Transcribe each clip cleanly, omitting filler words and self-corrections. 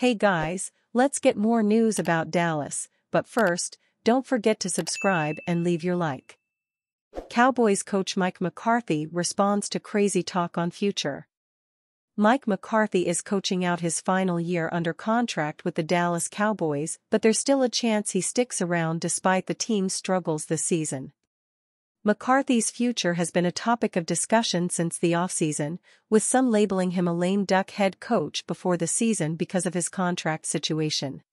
Hey guys, let's get more news about Dallas, but first, don't forget to subscribe and leave your like. Cowboys coach Mike McCarthy responds to crazy talk on future. Mike McCarthy is coaching out his final year under contract with the Dallas Cowboys, but there's still a chance he sticks around despite the team's struggles this season. McCarthy's future has been a topic of discussion since the offseason, with some labeling him a lame duck head coach before the season because of his contract situation.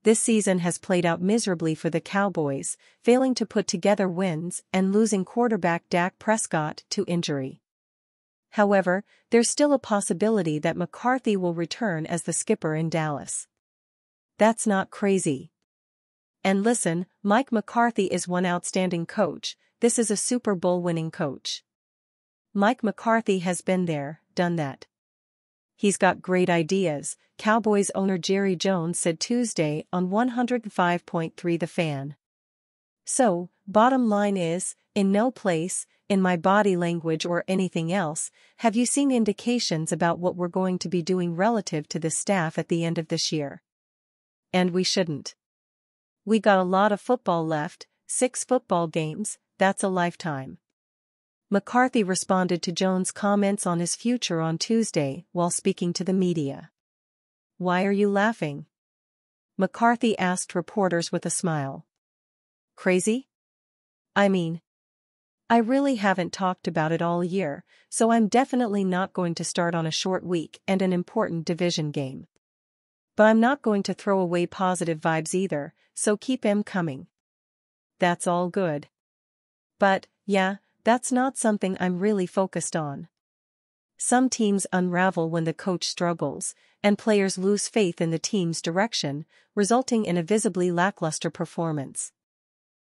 This season has played out miserably for the Cowboys, failing to put together wins and losing quarterback Dak Prescott to injury. However, there's still a possibility that McCarthy will return as the skipper in Dallas. That's not crazy. And listen, Mike McCarthy is one outstanding coach. This is a Super Bowl winning coach. Mike McCarthy has been there, done that. He's got great ideas, Cowboys owner Jerry Jones said Tuesday on 105.3 The Fan. So, bottom line is, in no place, in my body language or anything else, have you seen indications about what we're going to be doing relative to this staff at the end of this year? And we shouldn't. We got a lot of football left, 6 football games. That's a lifetime. McCarthy responded to Jones' comments on his future on Tuesday while speaking to the media. Why are you laughing? McCarthy asked reporters with a smile. Crazy? I mean, I really haven't talked about it all year, so I'm definitely not going to start on a short week and an important division game. But I'm not going to throw away positive vibes either, so keep them coming. That's all good. But, yeah, that's not something I'm really focused on. Some teams unravel when the coach struggles, and players lose faith in the team's direction, resulting in a visibly lackluster performance.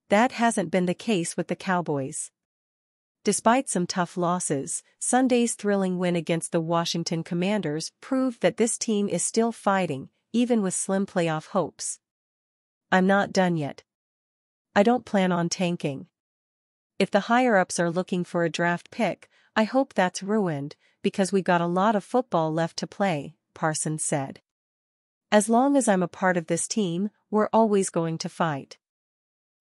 That hasn't been the case with the Cowboys. Despite some tough losses, Sunday's thrilling win against the Washington Commanders proved that this team is still fighting, even with slim playoff hopes. I'm not done yet. I don't plan on tanking. If the higher-ups are looking for a draft pick, I hope that's ruined, because we got a lot of football left to play, Parsons said. As long as I'm a part of this team, we're always going to fight.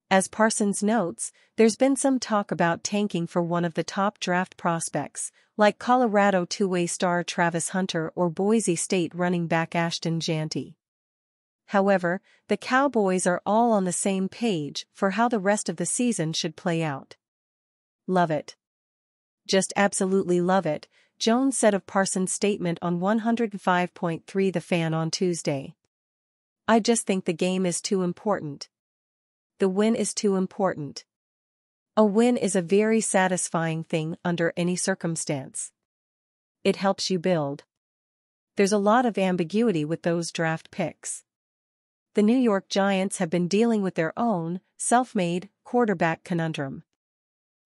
As Parsons notes, there's been some talk about tanking for one of the top draft prospects, like Colorado two-way star Travis Hunter or Boise State running back Ashton Jeanty. However, the Cowboys are all on the same page for how the rest of the season should play out. Love it. Just absolutely love it, Jones said of Parsons' statement on 105.3 The Fan on Tuesday. I just think the game is too important. The win is too important. A win is a very satisfying thing under any circumstance. It helps you build. There's a lot of ambiguity with those draft picks. The New York Giants have been dealing with their own, self-made, quarterback conundrum.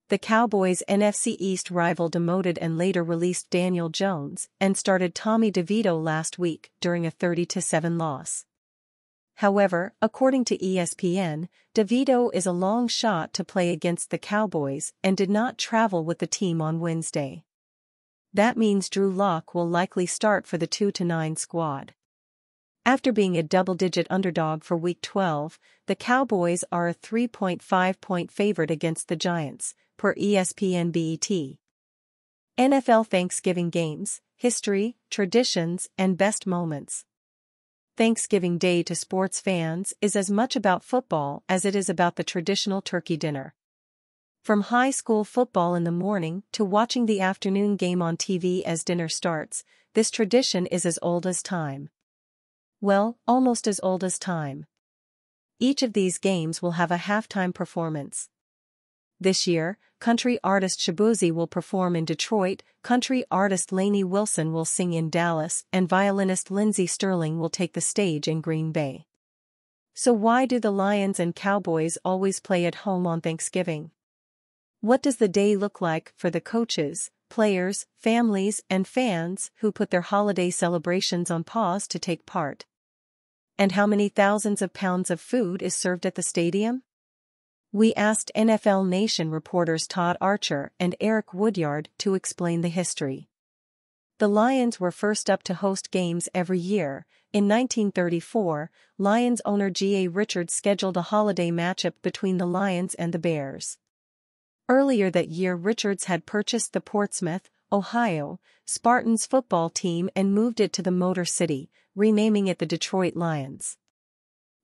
The Cowboys' NFC East rival demoted and later released Daniel Jones and started Tommy DeVito last week during a 30-7 loss. However, according to ESPN, DeVito is a long shot to play against the Cowboys and did not travel with the team on Wednesday. That means Drew Lock will likely start for the 2-9 squad. After being a double-digit underdog for Week 12, the Cowboys are a 3.5-point favorite against the Giants, per ESPN BET. NFL Thanksgiving games, history, traditions, and best moments. Thanksgiving Day to sports fans is as much about football as it is about the traditional turkey dinner. From high school football in the morning to watching the afternoon game on TV as dinner starts, this tradition is as old as time. Well, almost as old as time. Each of these games will have a halftime performance. This year, country artist Shabuzi will perform in Detroit, country artist Lainey Wilson will sing in Dallas, and violinist Lindsey Sterling will take the stage in Green Bay. So why do the Lions and Cowboys always play at home on Thanksgiving? What does the day look like for the coaches, players, families, and fans who put their holiday celebrations on pause to take part? And how many thousands of pounds of food is served at the stadium? We asked NFL Nation reporters Todd Archer and Eric Woodyard to explain the history. The Lions were first up to host games every year, In 1934, Lions owner G.A. Richards scheduled a holiday matchup between the Lions and the Bears. Earlier that year, Richards had purchased the Portsmouth, Ohio, Spartans football team and moved it to the Motor City, renaming it the Detroit Lions.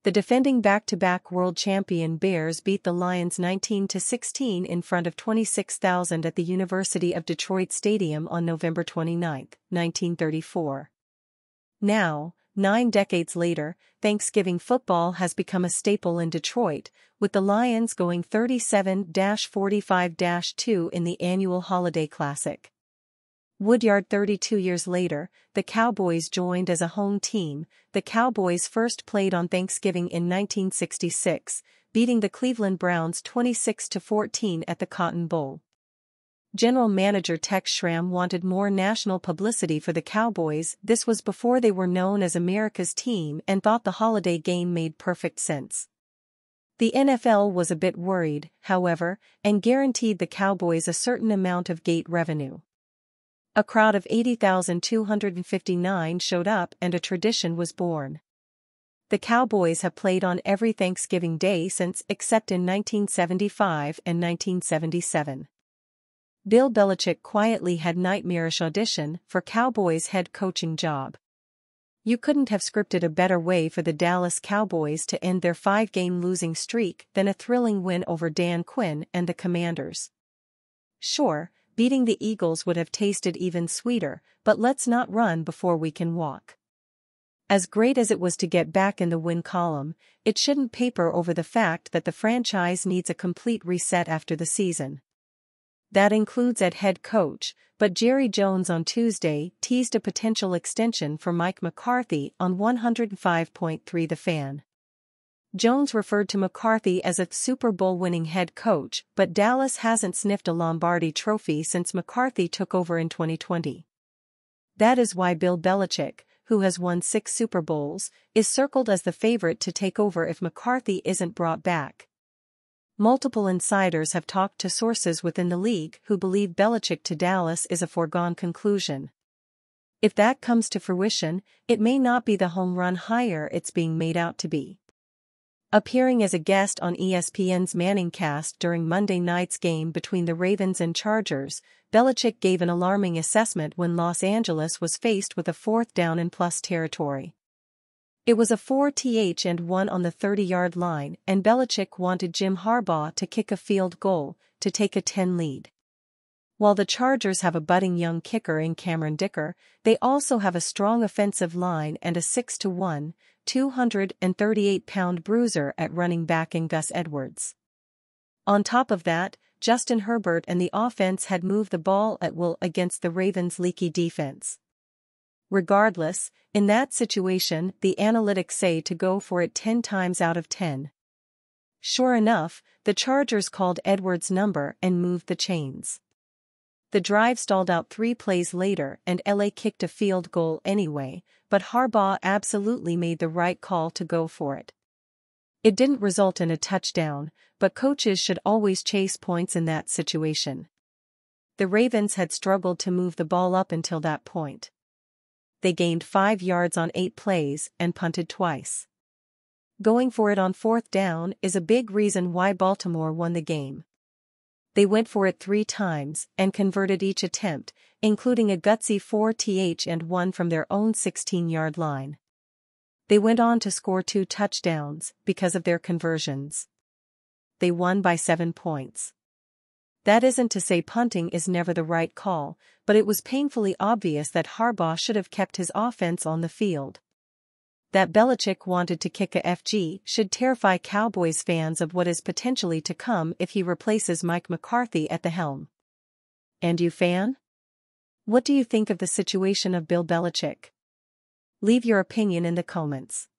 The defending back-to-back world champion Bears beat the Lions 19-16 in front of 26,000 at the University of Detroit Stadium on November 29, 1934. Now, 9 decades later, Thanksgiving football has become a staple in Detroit, with the Lions going 37-45-2 in the annual Holiday Classic. Woodyard. 32 years later, the Cowboys joined as a home team. The Cowboys first played on Thanksgiving in 1966, beating the Cleveland Browns 26-14 at the Cotton Bowl. General manager Tex Schramm wanted more national publicity for the Cowboys. This was before they were known as America's team, and thought the holiday game made perfect sense. The NFL was a bit worried, however, and guaranteed the Cowboys a certain amount of gate revenue. A crowd of 80,259 showed up and a tradition was born. The Cowboys have played on every Thanksgiving Day since, except in 1975 and 1977. Bill Belichick quietly had nightmarish audition for Cowboys head coaching job. You couldn't have scripted a better way for the Dallas Cowboys to end their 5-game losing streak than a thrilling win over Dan Quinn and the Commanders. Sure, beating the Eagles would have tasted even sweeter, but let's not run before we can walk. As great as it was to get back in the win column, it shouldn't paper over the fact that the franchise needs a complete reset after the season. That includes at head coach, but Jerry Jones on Tuesday teased a potential extension for Mike McCarthy on 105.3 The Fan. Jones referred to McCarthy as a Super Bowl-winning head coach, but Dallas hasn't sniffed a Lombardi trophy since McCarthy took over in 2020. That is why Bill Belichick, who has won 6 Super Bowls, is circled as the favorite to take over if McCarthy isn't brought back. Multiple insiders have talked to sources within the league who believe Belichick to Dallas is a foregone conclusion. If that comes to fruition, it may not be the home run hire it's being made out to be. Appearing as a guest on ESPN's Manningcast during Monday night's game between the Ravens and Chargers, Belichick gave an alarming assessment when Los Angeles was faced with a 4th down and plus territory. It was a 4th-and-1 on the 30-yard line, and Belichick wanted Jim Harbaugh to kick a field goal to take a 10 lead. While the Chargers have a budding young kicker in Cameron Dicker, they also have a strong offensive line and a 6'1", 238-pound bruiser at running back in Gus Edwards. On top of that, Justin Herbert and the offense had moved the ball at will against the Ravens' leaky defense. Regardless, in that situation, the analytics say to go for it 10 times out of 10. Sure enough, the Chargers called Edwards' number and moved the chains. The drive stalled out 3 plays later and LA kicked a field goal anyway, but Harbaugh absolutely made the right call to go for it. It didn't result in a touchdown, but coaches should always chase points in that situation. The Ravens had struggled to move the ball up until that point. They gained 5 yards on 8 plays and punted twice. Going for it on 4th down is a big reason why Baltimore won the game. They went for it 3 times and converted each attempt, including a gutsy 4th-and-1 from their own 16-yard line. They went on to score 2 touchdowns because of their conversions. They won by 7 points. That isn't to say punting is never the right call, but it was painfully obvious that Harbaugh should have kept his offense on the field. That Belichick wanted to kick a FG should terrify Cowboys fans of what is potentially to come if he replaces Mike McCarthy at the helm. And you, fan? What do you think of the situation of Bill Belichick? Leave your opinion in the comments.